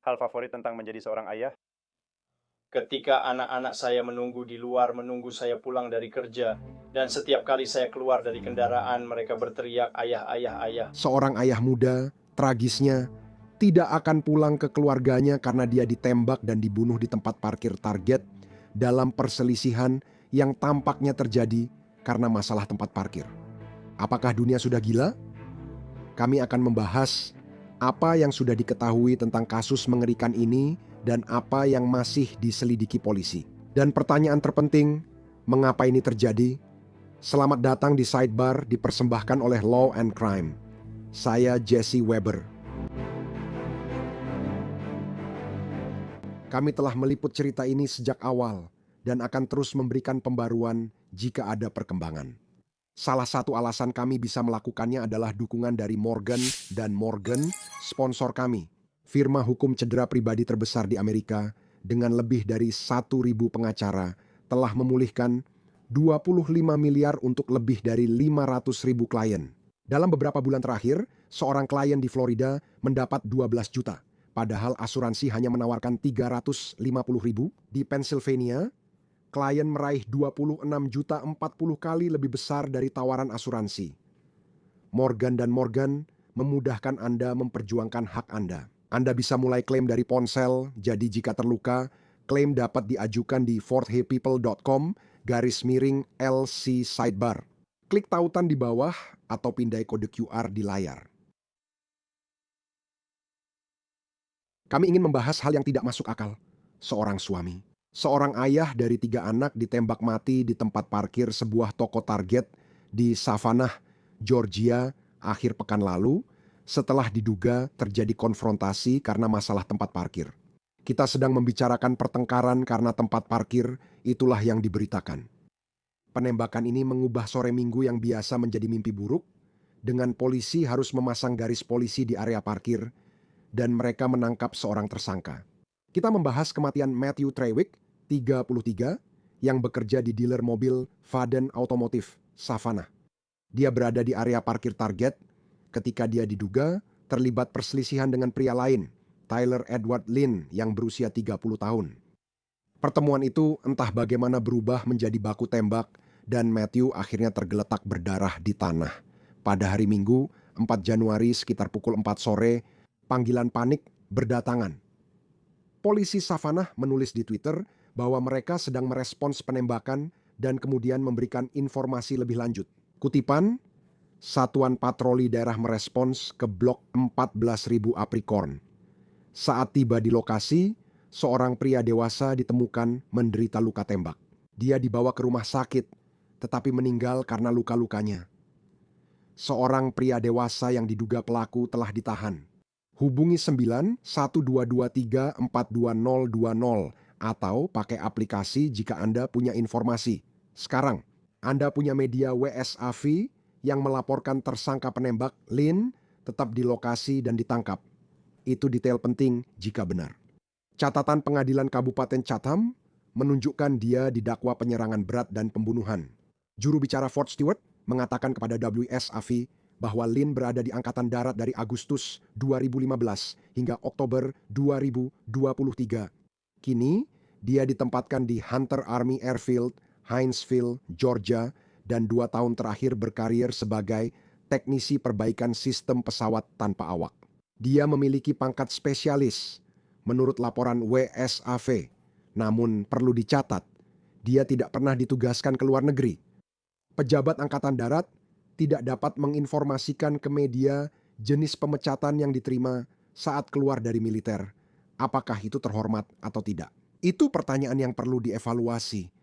Hal favorit tentang menjadi seorang ayah? Ketika anak-anak saya menunggu di luar, menunggu saya pulang dari kerja, dan setiap kali saya keluar dari kendaraan, mereka berteriak, "Ayah, ayah, ayah." Seorang ayah muda, tragisnya, tidak akan pulang ke keluarganya karena dia ditembak dan dibunuh di tempat parkir Target dalam perselisihan yang tampaknya terjadi karena masalah tempat parkir. Apakah dunia sudah gila? Kami akan membahas apa yang sudah diketahui tentang kasus mengerikan ini dan apa yang masih diselidiki polisi. Dan pertanyaan terpenting, mengapa ini terjadi? Selamat datang di Sidebar dipersembahkan oleh Law and Crime. Saya Jesse Weber. Kami telah meliput cerita ini sejak awal dan akan terus memberikan pembaruan jika ada perkembangan. Salah satu alasan kami bisa melakukannya adalah dukungan dari Morgan & Morgan, sponsor kami. Firma hukum cedera pribadi terbesar di Amerika dengan lebih dari 1.000 pengacara telah memulihkan 25 miliar untuk lebih dari 500.000 klien. Dalam beberapa bulan terakhir, seorang klien di Florida mendapat 12 juta, padahal asuransi hanya menawarkan 350.000. Di Pennsylvania, klien meraih 26 juta 40 kali lebih besar dari tawaran asuransi. Morgan & Morgan memudahkan Anda memperjuangkan hak Anda. Anda bisa mulai klaim dari ponsel, jadi jika terluka, klaim dapat diajukan di fortheypeople.com/LC Sidebar. Klik tautan di bawah atau pindai kode QR di layar. Kami ingin membahas hal yang tidak masuk akal. Seorang suami. Seorang ayah dari 3 anak ditembak mati di tempat parkir sebuah toko Target di Savannah, Georgia, akhir pekan lalu setelah diduga terjadi konfrontasi karena masalah tempat parkir. Kita sedang membicarakan pertengkaran karena tempat parkir, itulah yang diberitakan. Penembakan ini mengubah sore Minggu yang biasa menjadi mimpi buruk, dengan polisi harus memasang garis polisi di area parkir, dan mereka menangkap seorang tersangka. Kita membahas kematian Matthew Trewick, 33, yang bekerja di dealer mobil Faden Automotive, Savannah. Dia berada di area parkir Target ketika dia diduga terlibat perselisihan dengan pria lain, Tyler Edward Lin yang berusia 30 tahun. Pertemuan itu entah bagaimana berubah menjadi baku tembak dan Matthew akhirnya tergeletak berdarah di tanah. Pada hari Minggu, 4 Januari sekitar pukul 4 sore, panggilan panik berdatangan. Polisi Savannah menulis di Twitter bahwa mereka sedang merespons penembakan dan kemudian memberikan informasi lebih lanjut. Kutipan, Satuan Patroli Daerah merespons ke blok 14.000 Apricorn. Saat tiba di lokasi, seorang pria dewasa ditemukan menderita luka tembak. Dia dibawa ke rumah sakit, tetapi meninggal karena luka-lukanya. Seorang pria dewasa yang diduga pelaku telah ditahan. Hubungi 91223420020 atau pakai aplikasi jika Anda punya informasi. Sekarang, Anda punya media WSAV yang melaporkan tersangka penembak Lin tetap di lokasi dan ditangkap. Itu detail penting jika benar. Catatan pengadilan Kabupaten Chatham menunjukkan dia didakwa penyerangan berat dan pembunuhan. Juru bicara Fort Stewart mengatakan kepada WSAV bahwa Lin berada di Angkatan Darat dari Agustus 2015 hingga Oktober 2023. Kini, dia ditempatkan di Hunter Army Airfield, Hinesville, Georgia, dan 2 tahun terakhir berkarir sebagai teknisi perbaikan sistem pesawat tanpa awak. Dia memiliki pangkat spesialis, menurut laporan WSAV. Namun perlu dicatat, dia tidak pernah ditugaskan ke luar negeri. Pejabat Angkatan Darat tidak dapat menginformasikan ke media jenis pemecatan yang diterima saat keluar dari militer. Apakah itu terhormat atau tidak? Itu pertanyaan yang perlu dievaluasi.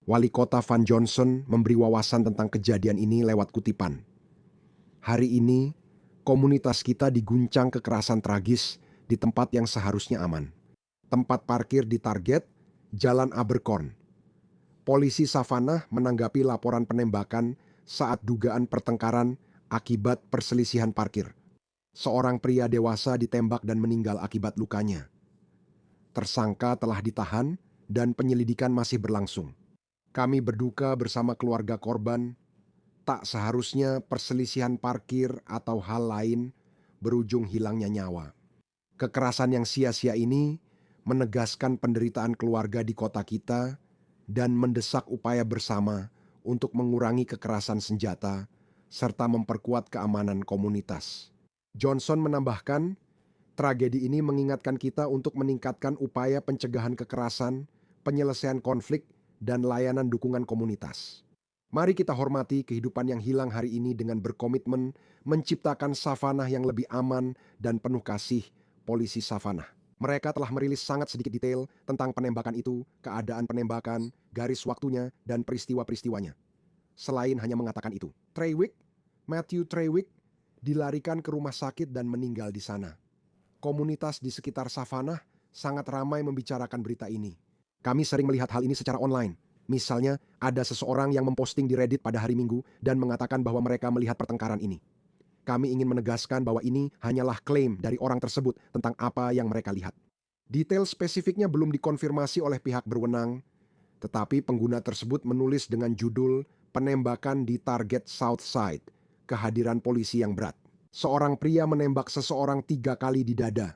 Wali Kota Van Johnson memberi wawasan tentang kejadian ini lewat kutipan. Hari ini, komunitas kita diguncang kekerasan tragis di tempat yang seharusnya aman. Tempat parkir di Target, Jalan Abercorn. Polisi Savannah menanggapi laporan penembakan saat dugaan pertengkaran akibat perselisihan parkir. Seorang pria dewasa ditembak dan meninggal akibat lukanya. Tersangka telah ditahan dan penyelidikan masih berlangsung. Kami berduka bersama keluarga korban. Tak seharusnya perselisihan parkir atau hal lain berujung hilangnya nyawa. Kekerasan yang sia-sia ini menegaskan penderitaan keluarga di kota kita dan mendesak upaya bersama untuk mengurangi kekerasan senjata serta memperkuat keamanan komunitas. Johnson menambahkan, tragedi ini mengingatkan kita untuk meningkatkan upaya pencegahan kekerasan, penyelesaian konflik, dan layanan dukungan komunitas. Mari kita hormati kehidupan yang hilang hari ini dengan berkomitmen menciptakan savanah yang lebih aman dan penuh kasih. Polisi Savanah. Mereka telah merilis sangat sedikit detail tentang penembakan itu, keadaan penembakan, garis waktunya, dan peristiwa-peristiwanya. Selain hanya mengatakan itu, Matthew Trewick, dilarikan ke rumah sakit dan meninggal di sana. Komunitas di sekitar Savanah sangat ramai membicarakan berita ini. Kami sering melihat hal ini secara online. Misalnya, ada seseorang yang memposting di Reddit pada hari Minggu dan mengatakan bahwa mereka melihat pertengkaran ini. Kami ingin menegaskan bahwa ini hanyalah klaim dari orang tersebut tentang apa yang mereka lihat. Detail spesifiknya belum dikonfirmasi oleh pihak berwenang, tetapi pengguna tersebut menulis dengan judul "Penembakan di Target Southside, Kehadiran Polisi yang Berat." Seorang pria menembak seseorang 3 kali di dada.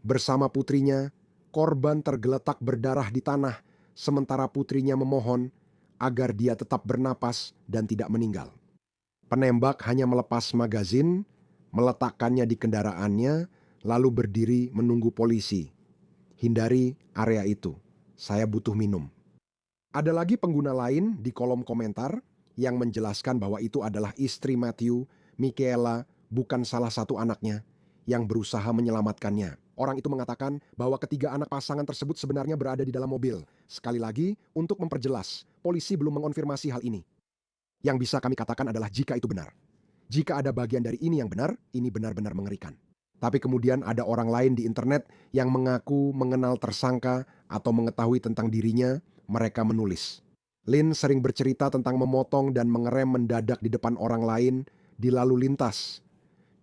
Bersama putrinya, korban tergeletak berdarah di tanah, sementara putrinya memohon agar dia tetap bernapas dan tidak meninggal. Penembak hanya melepas magazin, meletakkannya di kendaraannya, lalu berdiri menunggu polisi. Hindari area itu. Saya butuh minum. Ada lagi pengguna lain di kolom komentar yang menjelaskan bahwa itu adalah istri Matthew, Michaela, bukan salah satu anaknya, yang berusaha menyelamatkannya. Orang itu mengatakan bahwa ketiga anak pasangan tersebut sebenarnya berada di dalam mobil. Sekali lagi, untuk memperjelas, polisi belum mengonfirmasi hal ini. Yang bisa kami katakan adalah jika itu benar. Jika ada bagian dari ini yang benar, ini benar-benar mengerikan. Tapi kemudian ada orang lain di internet yang mengaku mengenal tersangka atau mengetahui tentang dirinya, mereka menulis. Lynn sering bercerita tentang memotong dan mengerem mendadak di depan orang lain di lalu lintas.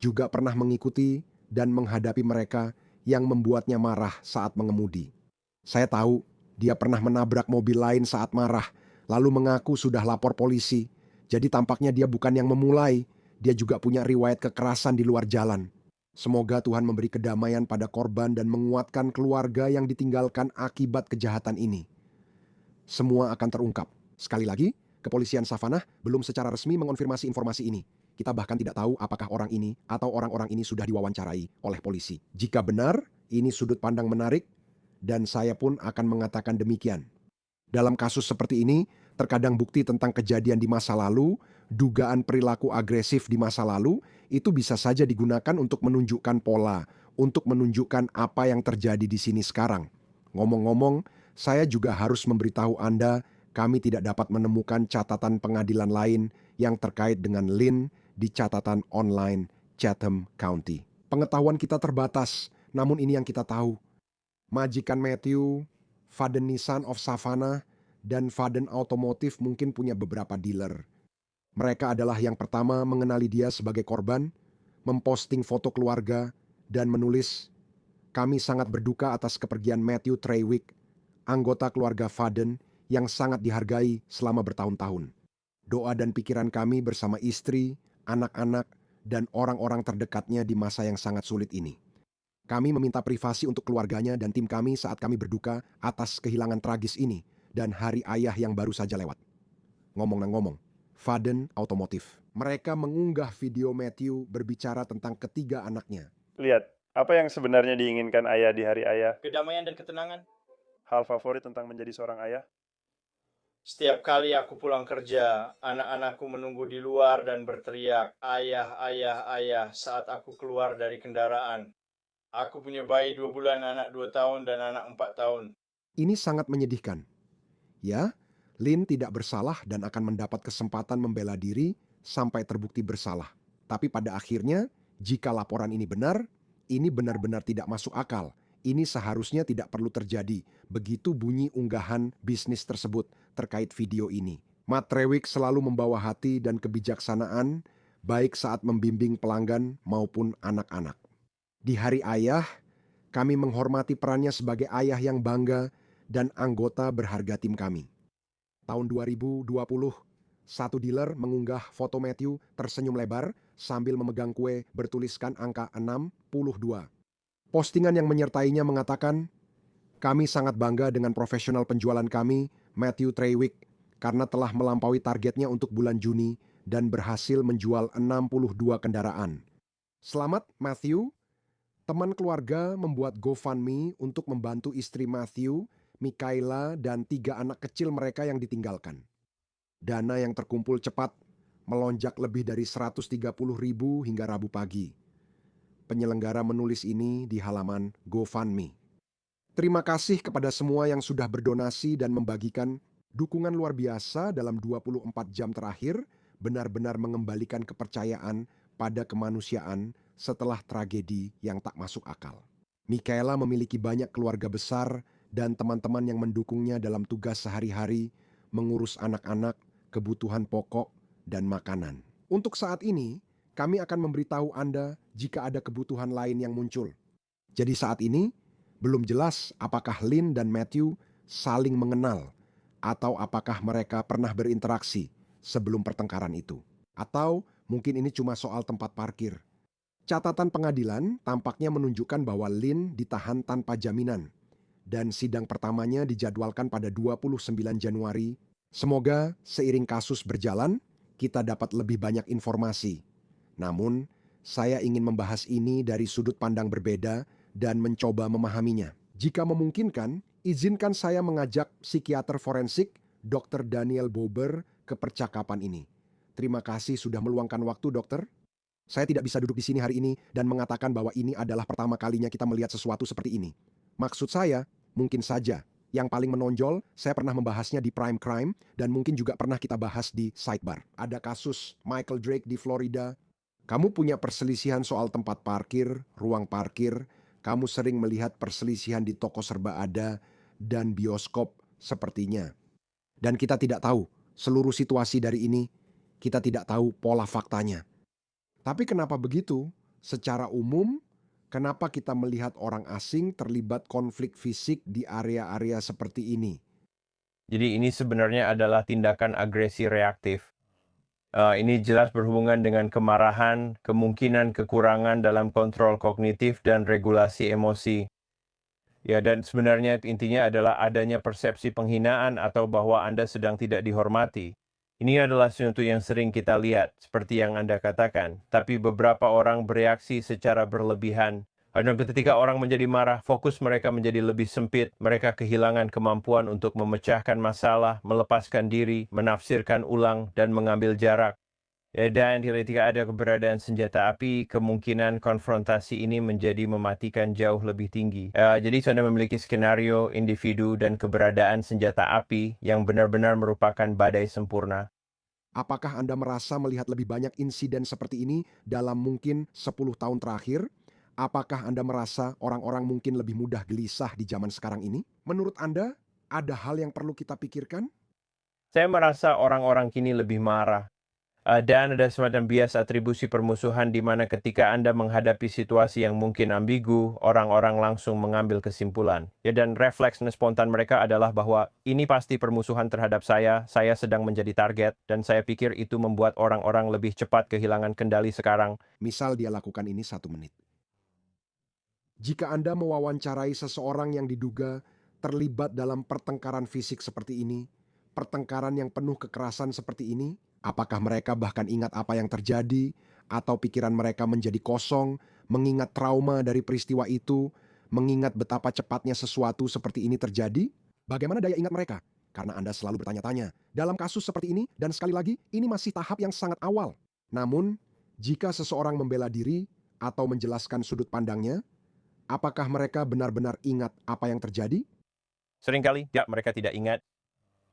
Juga pernah mengikuti dan menghadapi mereka yang membuatnya marah saat mengemudi. Saya tahu dia pernah menabrak mobil lain saat marah, lalu mengaku sudah lapor polisi. Jadi tampaknya dia bukan yang memulai, dia juga punya riwayat kekerasan di luar jalan. Semoga Tuhan memberi kedamaian pada korban dan menguatkan keluarga yang ditinggalkan akibat kejahatan ini. Semua akan terungkap. Sekali lagi, kepolisian Savanah belum secara resmi mengonfirmasi informasi ini. Kita bahkan tidak tahu apakah orang ini atau orang-orang ini sudah diwawancarai oleh polisi. Jika benar, ini sudut pandang menarik, dan saya pun akan mengatakan demikian. Dalam kasus seperti ini, terkadang bukti tentang kejadian di masa lalu, dugaan perilaku agresif di masa lalu, itu bisa saja digunakan untuk menunjukkan pola, untuk menunjukkan apa yang terjadi di sini sekarang. Ngomong-ngomong, saya juga harus memberitahu Anda, kami tidak dapat menemukan catatan pengadilan lain yang terkait dengan Lynn di catatan online Chatham County. Pengetahuan kita terbatas, namun ini yang kita tahu. Majikan Matthew, Faden Nissan of Savannah, dan Faden Automotive mungkin punya beberapa dealer. Mereka adalah yang pertama mengenali dia sebagai korban, memposting foto keluarga, dan menulis, "Kami sangat berduka atas kepergian Matthew Trewick, anggota keluarga Faden yang sangat dihargai selama bertahun-tahun. Doa dan pikiran kami bersama istri, anak-anak, dan orang-orang terdekatnya di masa yang sangat sulit ini. Kami meminta privasi untuk keluarganya dan tim kami saat kami berduka atas kehilangan tragis ini dan hari ayah yang baru saja lewat." Ngomong-ngomong, Faden Automotive. Mereka mengunggah video Matthew berbicara tentang ketiga anaknya. Lihat, apa yang sebenarnya diinginkan ayah di hari ayah? Kedamaian dan ketenangan. Hal favorit tentang menjadi seorang ayah? Setiap kali aku pulang kerja, anak-anakku menunggu di luar dan berteriak, "Ayah, ayah, ayah," saat aku keluar dari kendaraan. Aku punya bayi 2 bulan, anak 2 tahun, dan anak 4 tahun. Ini sangat menyedihkan. Ya, Lynn tidak bersalah dan akan mendapat kesempatan membela diri sampai terbukti bersalah. Tapi pada akhirnya, jika laporan ini benar, ini benar-benar tidak masuk akal. Ini seharusnya tidak perlu terjadi. Begitu bunyi unggahan bisnis tersebut terkait video ini. Matt Trewick selalu membawa hati dan kebijaksanaan, baik saat membimbing pelanggan maupun anak-anak. Di Hari Ayah, kami menghormati perannya sebagai ayah yang bangga dan anggota berharga tim kami. Tahun 2020, satu dealer mengunggah foto Matthew tersenyum lebar sambil memegang kue bertuliskan angka 62. Postingan yang menyertainya mengatakan, "Kami sangat bangga dengan profesional penjualan kami, Matthew Treywick, karena telah melampaui targetnya untuk bulan Juni dan berhasil menjual 62 kendaraan. Selamat, Matthew." Teman keluarga membuat GoFundMe untuk membantu istri Matthew, Mikaela, dan 3 anak kecil mereka yang ditinggalkan. Dana yang terkumpul cepat melonjak lebih dari 130.000 hingga Rabu pagi. Penyelenggara menulis ini di halaman GoFundMe. Terima kasih kepada semua yang sudah berdonasi dan membagikan dukungan luar biasa dalam 24 jam terakhir, benar-benar mengembalikan kepercayaan pada kemanusiaan setelah tragedi yang tak masuk akal. Mikaela memiliki banyak keluarga besar dan teman-teman yang mendukungnya dalam tugas sehari-hari, mengurus anak-anak, kebutuhan pokok, dan makanan. Untuk saat ini, kami akan memberitahu Anda jika ada kebutuhan lain yang muncul. Jadi saat ini, belum jelas apakah Lynn dan Matthew saling mengenal atau apakah mereka pernah berinteraksi sebelum pertengkaran itu. Atau mungkin ini cuma soal tempat parkir. Catatan pengadilan tampaknya menunjukkan bahwa Lynn ditahan tanpa jaminan dan sidang pertamanya dijadwalkan pada 29 Januari. Semoga seiring kasus berjalan, kita dapat lebih banyak informasi. Namun, saya ingin membahas ini dari sudut pandang berbeda dan mencoba memahaminya. Jika memungkinkan, izinkan saya mengajak psikiater forensik Dr. Daniel Bober ke percakapan ini. Terima kasih sudah meluangkan waktu, dokter. Saya tidak bisa duduk di sini hari ini dan mengatakan bahwa ini adalah pertama kalinya kita melihat sesuatu seperti ini. Maksud saya, mungkin saja yang paling menonjol, saya pernah membahasnya di Prime Crime dan mungkin juga pernah kita bahas di Sidebar. Ada kasus Michael Drake di Florida. Kamu punya perselisihan soal tempat parkir, ruang parkir. Kamu sering melihat perselisihan di toko serba ada dan bioskop sepertinya. Dan kita tidak tahu seluruh situasi dari ini. Kita tidak tahu pola faktanya. Tapi kenapa begitu? Secara umum, kenapa kita melihat orang asing terlibat konflik fisik di area-area seperti ini? Jadi ini sebenarnya adalah tindakan agresi reaktif. Ini jelas berhubungan dengan kemarahan, kemungkinan kekurangan dalam kontrol kognitif dan regulasi emosi. Ya, dan sebenarnya intinya adalah adanya persepsi penghinaan atau bahwa Anda sedang tidak dihormati. Ini adalah sesuatu yang sering kita lihat, seperti yang Anda katakan. Tapi beberapa orang bereaksi secara berlebihan. Dan ketika orang menjadi marah, fokus mereka menjadi lebih sempit. Mereka kehilangan kemampuan untuk memecahkan masalah, melepaskan diri, menafsirkan ulang, dan mengambil jarak. Dan ketika ada keberadaan senjata api, kemungkinan konfrontasi ini menjadi mematikan jauh lebih tinggi. Jadi Anda memiliki skenario, individu, dan keberadaan senjata api yang benar-benar merupakan badai sempurna. Apakah Anda merasa melihat lebih banyak insiden seperti ini dalam mungkin 10 tahun terakhir? Apakah Anda merasa orang-orang mungkin lebih mudah gelisah di zaman sekarang ini? Menurut Anda, ada hal yang perlu kita pikirkan? Saya merasa orang-orang kini lebih marah. Dan ada semacam bias atribusi permusuhan di mana ketika Anda menghadapi situasi yang mungkin ambigu, orang-orang langsung mengambil kesimpulan. Ya, dan refleks spontan mereka adalah bahwa ini pasti permusuhan terhadap saya sedang menjadi target, dan saya pikir itu membuat orang-orang lebih cepat kehilangan kendali sekarang. Misal dia lakukan ini 1 menit. Jika Anda mewawancarai seseorang yang diduga terlibat dalam pertengkaran fisik seperti ini, pertengkaran yang penuh kekerasan seperti ini, apakah mereka bahkan ingat apa yang terjadi, atau pikiran mereka menjadi kosong, mengingat trauma dari peristiwa itu, mengingat betapa cepatnya sesuatu seperti ini terjadi? Bagaimana daya ingat mereka? Karena Anda selalu bertanya-tanya, dalam kasus seperti ini, dan sekali lagi, ini masih tahap yang sangat awal. Namun, jika seseorang membela diri atau menjelaskan sudut pandangnya, apakah mereka benar-benar ingat apa yang terjadi? Seringkali, ya, mereka tidak ingat.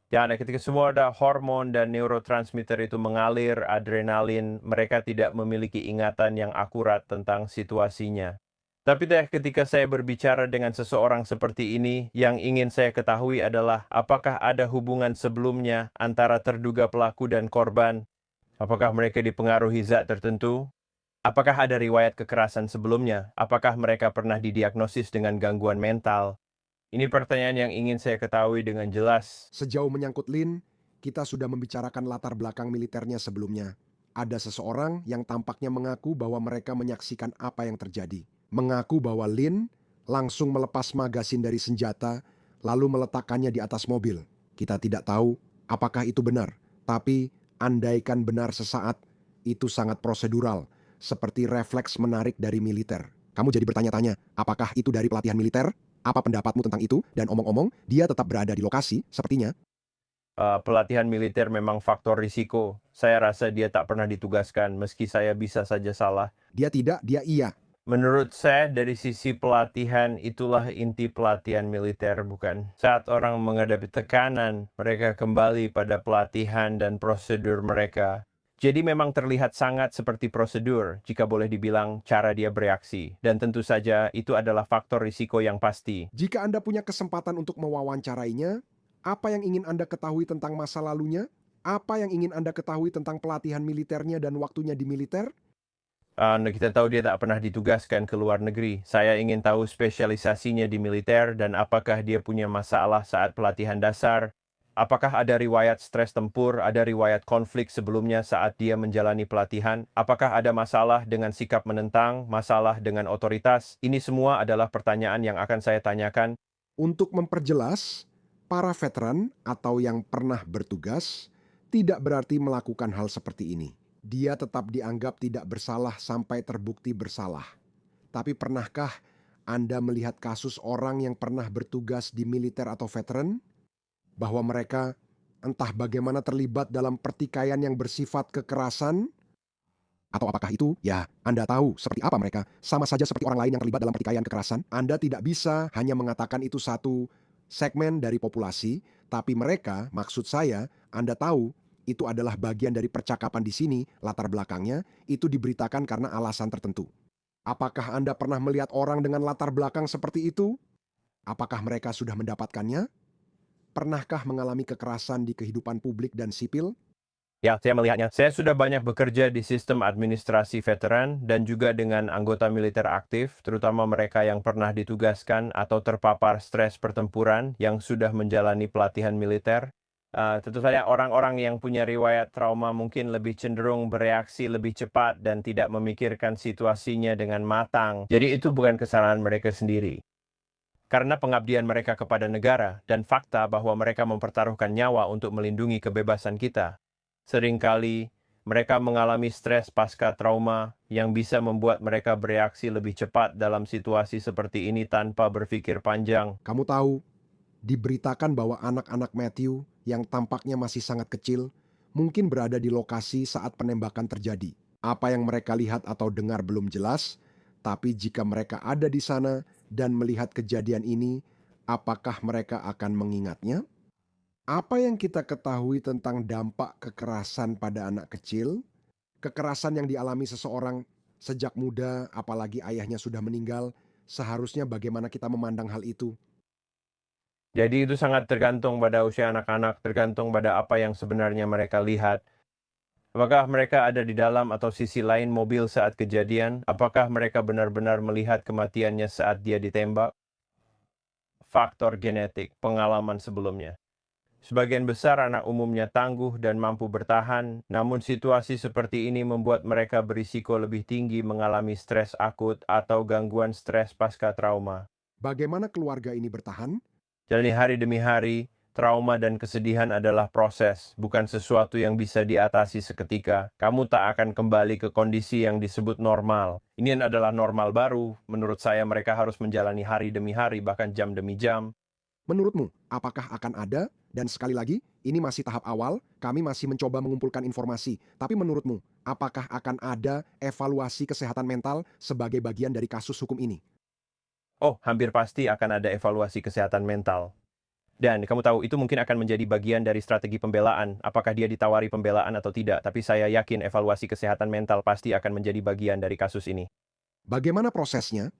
Dan ketika semua ada hormon dan neurotransmitter itu mengalir, adrenalin, mereka tidak memiliki ingatan yang akurat tentang situasinya. Tapi ketika saya berbicara dengan seseorang seperti ini, yang ingin saya ketahui adalah apakah ada hubungan sebelumnya antara terduga pelaku dan korban? Apakah mereka dipengaruhi zat tertentu? Apakah ada riwayat kekerasan sebelumnya? Apakah mereka pernah didiagnosis dengan gangguan mental? Ini pertanyaan yang ingin saya ketahui dengan jelas. Sejauh menyangkut Lynn, kita sudah membicarakan latar belakang militernya sebelumnya. Ada seseorang yang tampaknya mengaku bahwa mereka menyaksikan apa yang terjadi. mengaku bahwa Lin langsung melepas magasin dari senjata lalu meletakkannya di atas mobil. Kita tidak tahu apakah itu benar, tapi andaikan benar sesaat, itu sangat prosedural, seperti refleks menarik dari militer. Kamu jadi bertanya-tanya, apakah itu dari pelatihan militer? Apa pendapatmu tentang itu? Dan omong-omong, dia tetap berada di lokasi, sepertinya. Pelatihan militer memang faktor risiko. Saya rasa dia tak pernah ditugaskan, meski saya bisa saja salah. Dia tidak, dia iya. Menurut saya, dari sisi pelatihan, itulah inti pelatihan militer, bukan? Saat orang menghadapi tekanan, mereka kembali pada pelatihan dan prosedur mereka. Jadi memang terlihat sangat seperti prosedur, jika boleh dibilang cara dia bereaksi. Dan tentu saja, itu adalah faktor risiko yang pasti. Jika Anda punya kesempatan untuk mewawancarainya, apa yang ingin Anda ketahui tentang masa lalunya? Apa yang ingin Anda ketahui tentang pelatihan militernya dan waktunya di militer? Kita tahu dia tak pernah ditugaskan ke luar negeri. Saya ingin tahu spesialisasinya di militer dan apakah dia punya masalah saat pelatihan dasar. Apakah ada riwayat stres tempur, ada riwayat konflik sebelumnya saat dia menjalani pelatihan? Apakah ada masalah dengan sikap menentang, masalah dengan otoritas? Ini semua adalah pertanyaan yang akan saya tanyakan. Untuk memperjelas, para veteran atau yang pernah bertugas tidak berarti melakukan hal seperti ini. Dia tetap dianggap tidak bersalah sampai terbukti bersalah. Tapi pernahkah Anda melihat kasus orang yang pernah bertugas di militer atau veteran? Bahwa mereka entah bagaimana terlibat dalam pertikaian yang bersifat kekerasan? Atau apakah itu? Ya, Anda tahu seperti apa mereka. Sama saja seperti orang lain yang terlibat dalam pertikaian kekerasan. Anda tidak bisa hanya mengatakan itu satu segmen dari populasi, tapi mereka, maksud saya, Anda tahu, itu adalah bagian dari percakapan di sini, latar belakangnya, itu diberitakan karena alasan tertentu. Apakah Anda pernah melihat orang dengan latar belakang seperti itu? Apakah mereka sudah mendapatkannya? Pernahkah mengalami kekerasan di kehidupan publik dan sipil? Ya, saya melihatnya. Saya sudah banyak bekerja di sistem administrasi veteran dan juga dengan anggota militer aktif, terutama mereka yang pernah ditugaskan atau terpapar stres pertempuran yang sudah menjalani pelatihan militer. Tentu saja orang-orang yang punya riwayat trauma mungkin lebih cenderung bereaksi lebih cepat dan tidak memikirkan situasinya dengan matang. Jadi itu bukan kesalahan mereka sendiri. Karena pengabdian mereka kepada negara dan fakta bahwa mereka mempertaruhkan nyawa untuk melindungi kebebasan kita. Seringkali mereka mengalami stres pasca trauma yang bisa membuat mereka bereaksi lebih cepat dalam situasi seperti ini tanpa berpikir panjang. Kamu tahu, diberitakan bahwa anak-anak Matthew yang tampaknya masih sangat kecil mungkin berada di lokasi saat penembakan terjadi. Apa yang mereka lihat atau dengar belum jelas, tapi jika mereka ada di sana dan melihat kejadian ini, apakah mereka akan mengingatnya? Apa yang kita ketahui tentang dampak kekerasan pada anak kecil? Kekerasan yang dialami seseorang sejak muda, apalagi ayahnya sudah meninggal, seharusnya bagaimana kita memandang hal itu? Jadi itu sangat tergantung pada usia anak-anak, tergantung pada apa yang sebenarnya mereka lihat. Apakah mereka ada di dalam atau sisi lain mobil saat kejadian? Apakah mereka benar-benar melihat kematiannya saat dia ditembak? Faktor genetik, pengalaman sebelumnya. Sebagian besar anak umumnya tangguh dan mampu bertahan, namun situasi seperti ini membuat mereka berisiko lebih tinggi mengalami stres akut atau gangguan stres pasca trauma. Bagaimana keluarga ini bertahan? Jalani hari demi hari, trauma dan kesedihan adalah proses, bukan sesuatu yang bisa diatasi seketika. Kamu tak akan kembali ke kondisi yang disebut normal. Ini adalah normal baru. Menurut saya mereka harus menjalani hari demi hari, bahkan jam demi jam. Menurutmu, apakah akan ada? Dan sekali lagi, ini masih tahap awal, kami masih mencoba mengumpulkan informasi. Tapi menurutmu, apakah akan ada evaluasi kesehatan mental sebagai bagian dari kasus hukum ini? Oh, hampir pasti akan ada evaluasi kesehatan mental. Dan kamu tahu, itu mungkin akan menjadi bagian dari strategi pembelaan, apakah dia ditawari pembelaan atau tidak. Tapi saya yakin evaluasi kesehatan mental pasti akan menjadi bagian dari kasus ini. Bagaimana prosesnya?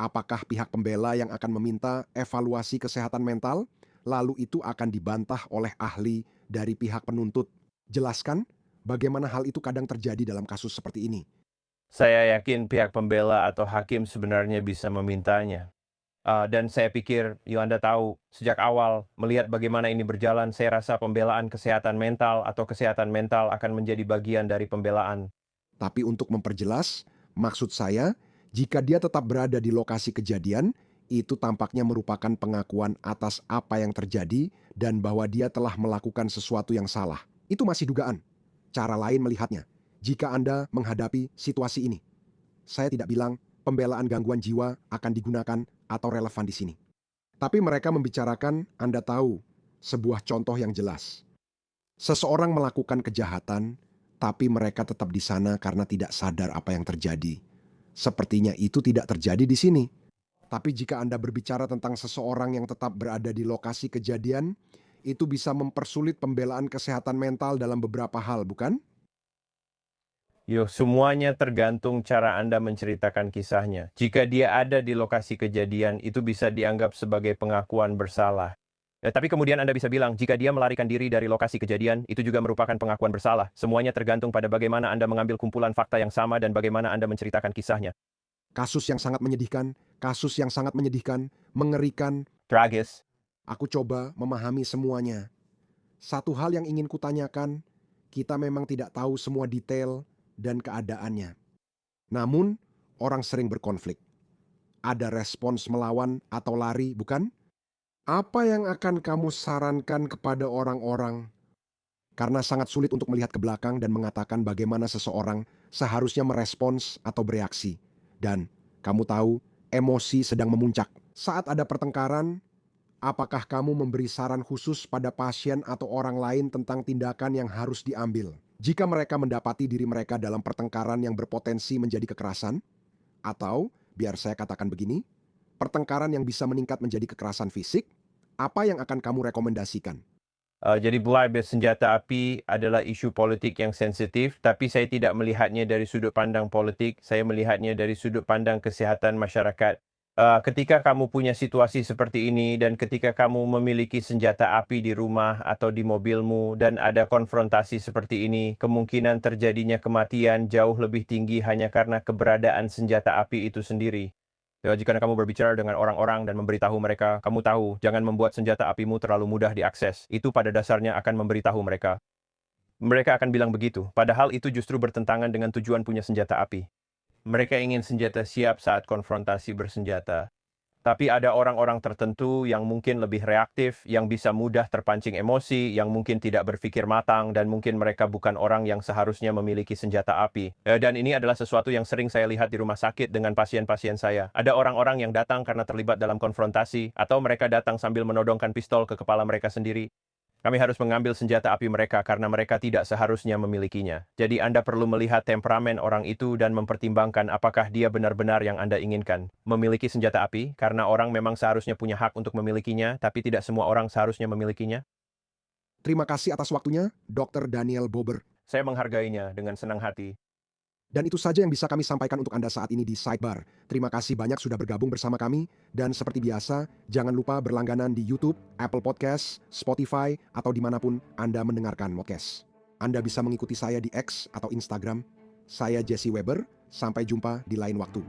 Apakah pihak pembela yang akan meminta evaluasi kesehatan mental, lalu itu akan dibantah oleh ahli dari pihak penuntut? Jelaskan bagaimana hal itu kadang terjadi dalam kasus seperti ini. Saya yakin pihak pembela atau hakim sebenarnya bisa memintanya. Dan saya pikir, Anda tahu, sejak awal melihat bagaimana ini berjalan, saya rasa pembelaan kesehatan mental atau kesehatan mental akan menjadi bagian dari pembelaan. Tapi untuk memperjelas, maksud saya, Jika dia tetap berada di lokasi kejadian, itu tampaknya merupakan pengakuan atas apa yang terjadi dan bahwa dia telah melakukan sesuatu yang salah. Itu masih dugaan. Cara lain melihatnya, jika Anda menghadapi situasi ini. Saya tidak bilang pembelaan gangguan jiwa akan digunakan atau relevan di sini. Tapi mereka membicarakan, Anda tahu, sebuah contoh yang jelas. Seseorang melakukan kejahatan, tapi mereka tetap di sana karena tidak sadar apa yang terjadi. Sepertinya itu tidak terjadi di sini. Tapi jika Anda berbicara tentang seseorang yang tetap berada di lokasi kejadian, itu bisa mempersulit pembelaan kesehatan mental dalam beberapa hal, bukan? Semuanya tergantung cara Anda menceritakan kisahnya. Jika dia ada di lokasi kejadian, itu bisa dianggap sebagai pengakuan bersalah. Tapi kemudian Anda bisa bilang, jika dia melarikan diri dari lokasi kejadian, itu juga merupakan pengakuan bersalah. Semuanya tergantung pada bagaimana Anda mengambil kumpulan fakta yang sama dan bagaimana Anda menceritakan kisahnya. Kasus yang sangat menyedihkan, mengerikan. Tragis. Aku coba memahami semuanya. Satu hal yang ingin kutanyakan, kita memang tidak tahu semua detail dan keadaannya. Namun, orang sering berkonflik. Ada respons melawan atau lari, bukan? Apa yang akan kamu sarankan kepada orang-orang? Karena sangat sulit untuk melihat ke belakang dan mengatakan bagaimana seseorang seharusnya merespons atau bereaksi. Dan, kamu tahu, emosi sedang memuncak. Saat ada pertengkaran, apakah kamu memberi saran khusus pada pasien atau orang lain tentang tindakan yang harus diambil? Jika mereka mendapati diri mereka dalam pertengkaran yang berpotensi menjadi kekerasan, atau, biar saya katakan begini, pertengkaran yang bisa meningkat menjadi kekerasan fisik, apa yang akan kamu rekomendasikan? Jadi mulai bersenjata api adalah isu politik yang sensitif, tapi saya tidak melihatnya dari sudut pandang politik, saya melihatnya dari sudut pandang kesehatan masyarakat. Ketika kamu punya situasi seperti ini dan ketika kamu memiliki senjata api di rumah atau di mobilmu dan ada konfrontasi seperti ini, kemungkinan terjadinya kematian jauh lebih tinggi hanya karena keberadaan senjata api itu sendiri. Jika kamu berbicara dengan orang-orang dan memberitahu mereka, kamu tahu, jangan membuat senjata apimu terlalu mudah diakses. Itu pada dasarnya akan memberitahu mereka. Mereka akan bilang begitu, padahal itu justru bertentangan dengan tujuan punya senjata api. Mereka ingin senjata siap saat konfrontasi bersenjata. Tapi ada orang-orang tertentu yang mungkin lebih reaktif, yang bisa mudah terpancing emosi, yang mungkin tidak berpikir matang, dan mungkin mereka bukan orang yang seharusnya memiliki senjata api. Dan ini adalah sesuatu yang sering saya lihat di rumah sakit dengan pasien-pasien saya. Ada orang-orang yang datang karena terlibat dalam konfrontasi, atau mereka datang sambil menodongkan pistol ke kepala mereka sendiri. Kami harus mengambil senjata api mereka karena mereka tidak seharusnya memilikinya. Jadi Anda perlu melihat temperamen orang itu dan mempertimbangkan apakah dia benar-benar yang Anda inginkan. Memiliki senjata api karena orang memang seharusnya punya hak untuk memilikinya, tapi tidak semua orang seharusnya memilikinya. Terima kasih atas waktunya, Dr. Daniel Bober. Saya menghargainya dengan senang hati. Dan itu saja yang bisa kami sampaikan untuk Anda saat ini di Sidebar. Terima kasih banyak sudah bergabung bersama kami. Dan seperti biasa, jangan lupa berlangganan di YouTube, Apple Podcast, Spotify, atau dimanapun Anda mendengarkan podcast. Anda bisa mengikuti saya di X atau Instagram. Saya Jesse Weber, sampai jumpa di lain waktu.